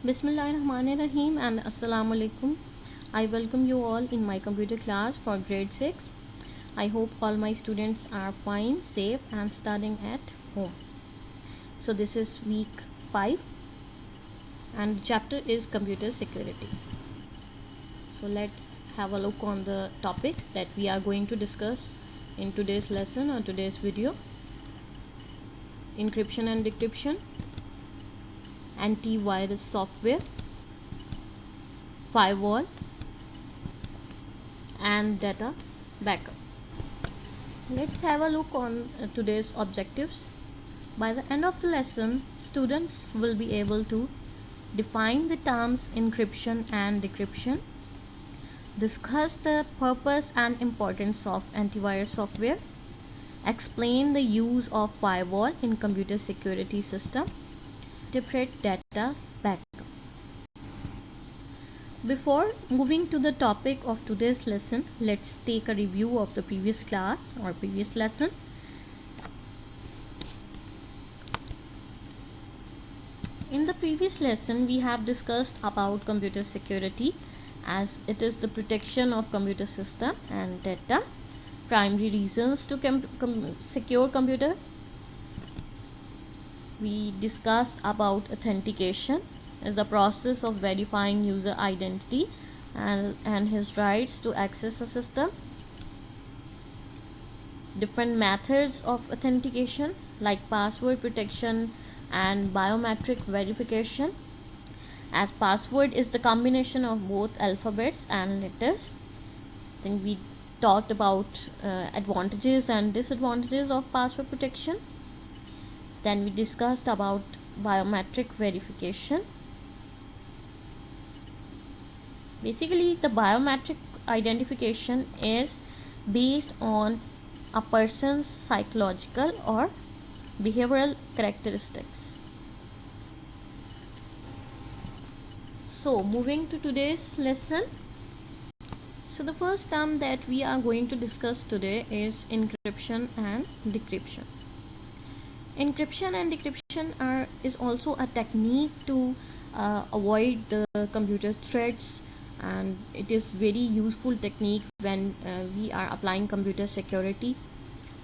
Bismillahirrahmanirrahim and Assalamu alaikum. I welcome you all in my computer class for grade 6. I hope all my students are fine, safe and studying at home. So this is week 5 and the chapter is computer security. So let's have a look on the topics that we are going to discuss in today's lesson or today's video. Encryption and decryption, antivirus software, firewall and data backup. Let's have a look on today's objectives. By the end of the lesson, students will be able to define the terms encryption and decryption, discuss the purpose and importance of antivirus software, explain the use of firewall in computer security system, interpret data backup. Before moving to the topic of today's lesson, let's take a review of the previous class or previous lesson. In the previous lesson, we have discussed about computer security, as it is the protection of computer system and data, primary reasons to secure computer. We discussed about authentication as the process of verifying user identity and his rights to access a system. Different methods of authentication like password protection and biometric verification, as password is the combination of both alphabets and letters. Then we talked about advantages and disadvantages of password protection. Then we discussed about biometric verification. Basically, the biometric identification is based on a person's psychological or behavioral characteristics. So, moving to today's lesson. So, the first term that we are going to discuss today is encryption and decryption. Encryption and decryption is also a technique to avoid the computer threats, and it is very useful technique when we are applying computer security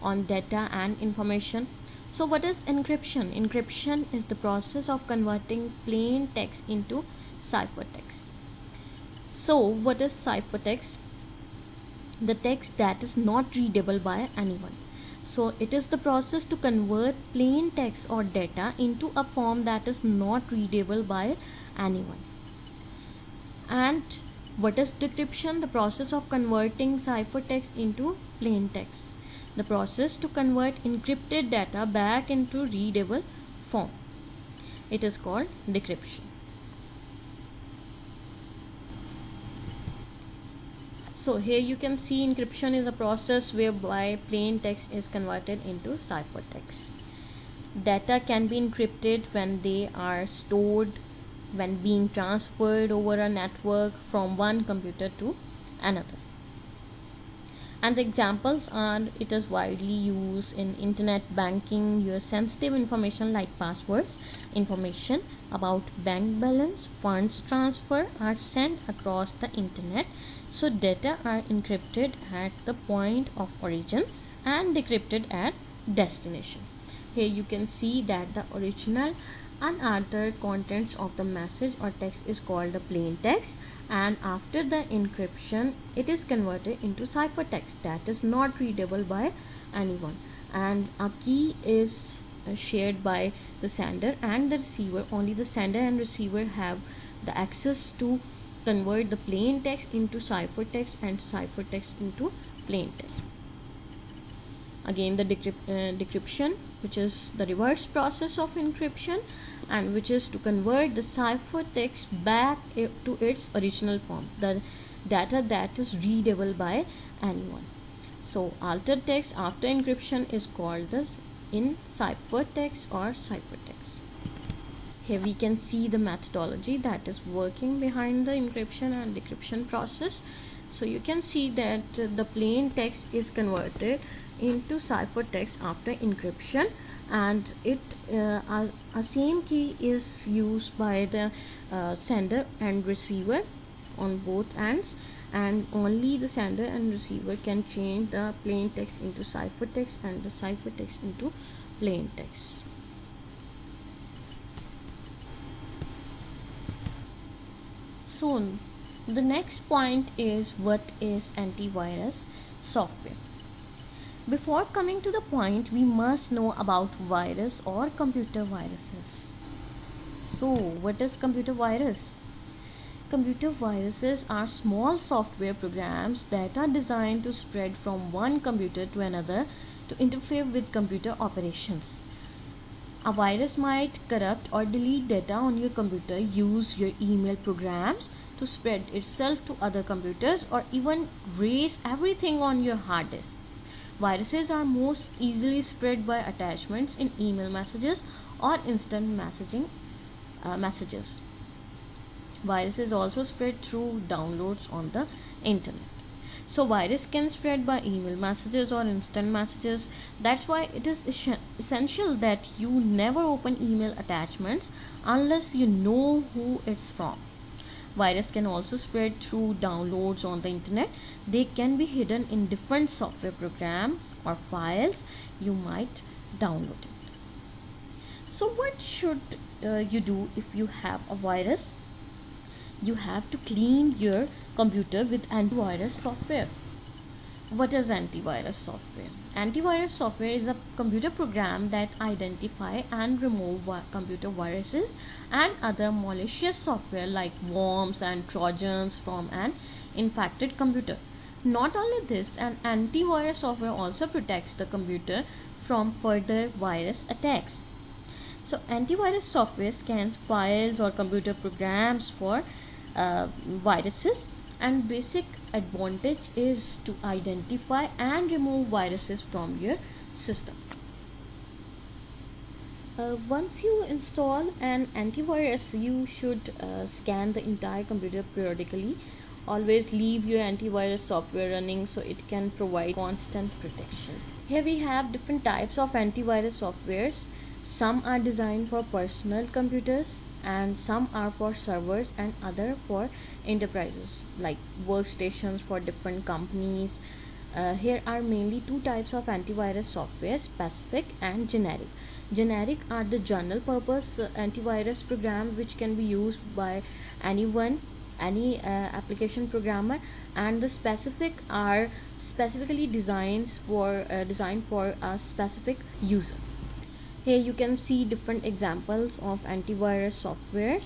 on data and information. So what is encryption? Encryption is the process of converting plain text into ciphertext. So what is ciphertext? The text that is not readable by anyone. So it is the process to convert plain text or data into a form that is not readable by anyone. And what is decryption? The process of converting ciphertext into plain text. The process to convert encrypted data back into readable form. It is called decryption. So here you can see encryption is a process whereby plain text is converted into ciphertext. Data can be encrypted when they are stored, when being transferred over a network from one computer to another. And the examples are, it is widely used in internet banking. Your sensitive information like passwords, information about bank balance, funds transfer are sent across the internet. So data are encrypted at the point of origin and decrypted at destination. Here you can see that the original unaltered contents of the message or text is called the plain text, and after the encryption it is converted into ciphertext that is not readable by anyone, and a key is shared by the sender and the receiver. Only the sender and receiver have the access to convert the plain text into ciphertext and ciphertext into plain text. Again, the decryption, which is the reverse process of encryption, and which is to convert the ciphertext back to its original form, the data that is readable by anyone. So altered text after encryption is called this in ciphertext or ciphertext. Here we can see the methodology that is working behind the encryption and decryption process. So you can see that the plain text is converted into ciphertext after encryption, and a same key is used by the sender and receiver on both ends, and only the sender and receiver can change the plain text into ciphertext and the ciphertext into plain text. So the next point is, what is antivirus software? Before coming to the point, we must know about virus or computer viruses. So what is computer virus? Computer viruses are small software programs that are designed to spread from one computer to another to interfere with computer operations. A virus might corrupt or delete data on your computer, use your email programs to spread itself to other computers, or even erase everything on your hard disk. Viruses are most easily spread by attachments in email messages or instant messages. Viruses also spread through downloads on the internet. So virus can spread by email messages or instant messages. That's why it is essential that you never open email attachments unless you know who it's from. Virus can also spread through downloads on the internet. They can be hidden in different software programs or files you might download it. So what should you do if you have a virus? You have to clean your computer with antivirus software. What is antivirus software? Antivirus software is a computer program that identify and remove computer viruses and other malicious software like worms and trojans from an infected computer. Not only this, an antivirus software also protects the computer from further virus attacks. So antivirus software scans files or computer programs for viruses, and basic advantage is to identify and remove viruses from your system. Once you install an antivirus, you should scan the entire computer periodically. Always leave your antivirus software running so it can provide constant protection. Here we have different types of antivirus softwares. Some are designed for personal computers, and some are for servers, and other for enterprises like workstations for different companies. Here are mainly two types of antivirus software: specific and generic. Generic are the general purpose antivirus programs which can be used by anyone, any application programmer, and the specific are specifically designed for a specific user. Here you can see different examples of antivirus software.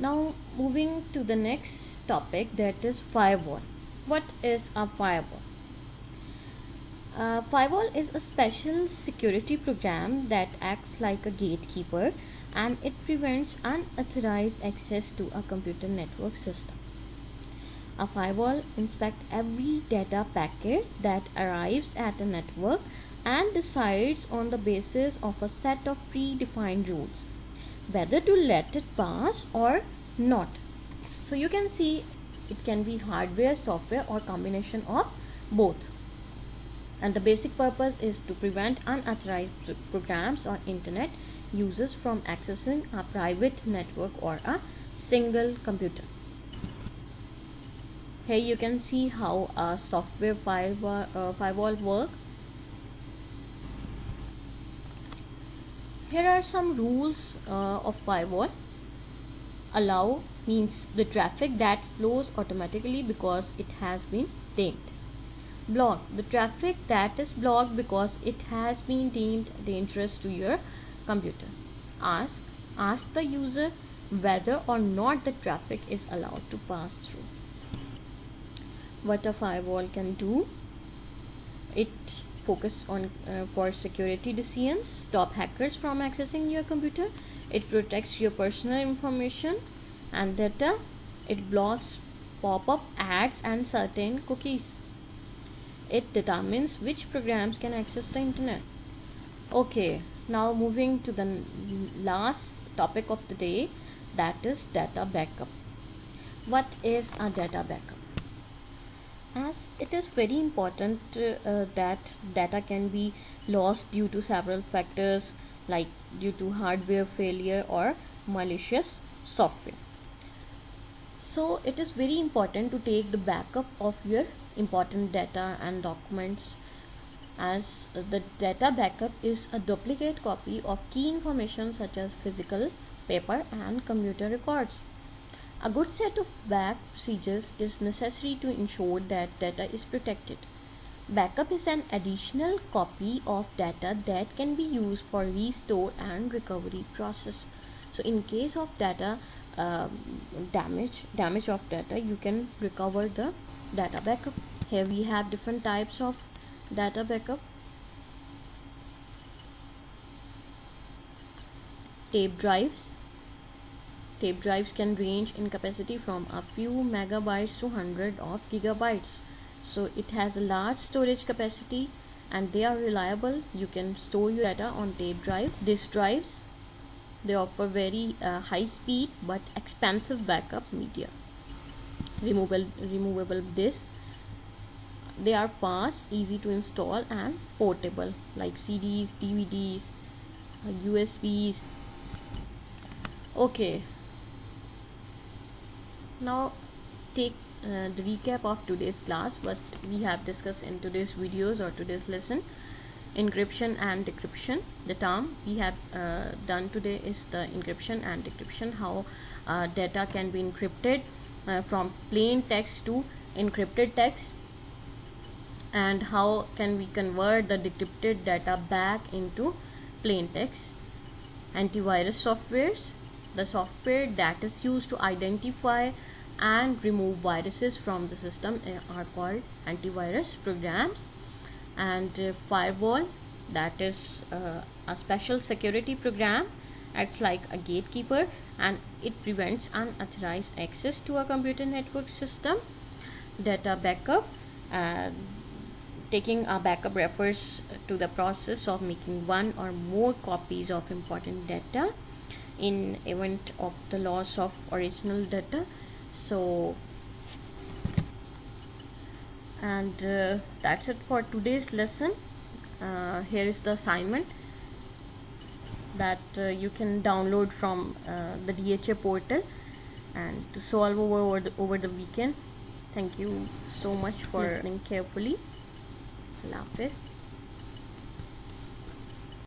Now moving to the next topic, that is firewall. What is a firewall? Firewall is a special security program that acts like a gatekeeper, and it prevents unauthorized access to a computer network system. A firewall inspects every data packet that arrives at a network and decides on the basis of a set of predefined rules whether to let it pass or not. So you can see it can be hardware, software, or combination of both. And the basic purpose is to prevent unauthorized programs or internet users from accessing a private network or a single computer. Here you can see how a software firewall works. Here are some rules of firewall. Allow means the traffic that flows automatically because it has been tamed. Block, the traffic that is blocked because it has been deemed dangerous to your computer. Ask the user whether or not the traffic is allowed to pass through. What a firewall can do: it focus on for security decisions, stop hackers from accessing your computer, it protects your personal information and data, it blocks pop-up ads and certain cookies, it determines which programs can access the internet. Okay, now moving to the last topic of the day, that is data backup. What is a data backup? As it is very important that data can be lost due to several factors, like due to hardware failure or malicious software. So it is very important to take the backup of your important data and documents, as the data backup is a duplicate copy of key information such as physical, paper and computer records. A good set of backup procedures is necessary to ensure that data is protected. Backup is an additional copy of data that can be used for restore and recovery process. So in case of data damage of data, you can recover the data backup. Here we have different types of data backup. Tape drives. Tape drives can range in capacity from a few megabytes to hundreds of gigabytes. So it has a large storage capacity and they are reliable. You can store your data on tape drives. Disk drives, they offer very high speed but expensive backup media. Removable disks, they are fast, easy to install and portable, like CDs, DVDs, USBs. Okay, now take the recap of today's class. What we have discussed in today's videos or today's lesson: encryption and decryption. The term we have done today is the encryption and decryption, how data can be encrypted from plain text to encrypted text, and how can we convert the decrypted data back into plain text. Antivirus softwares, the software that is used to identify and remove viruses from the system are called antivirus programs. And firewall, that is a special security program, acts like a gatekeeper and it prevents unauthorized access to a computer network system. Data backup, taking a backup refers to the process of making one or more copies of important data in event of the loss of original data. So, and that's it for today's lesson. Here is the assignment that you can download from the DHA portal and to solve over the weekend. Thank you so much for listening carefully. Allah Hafiz.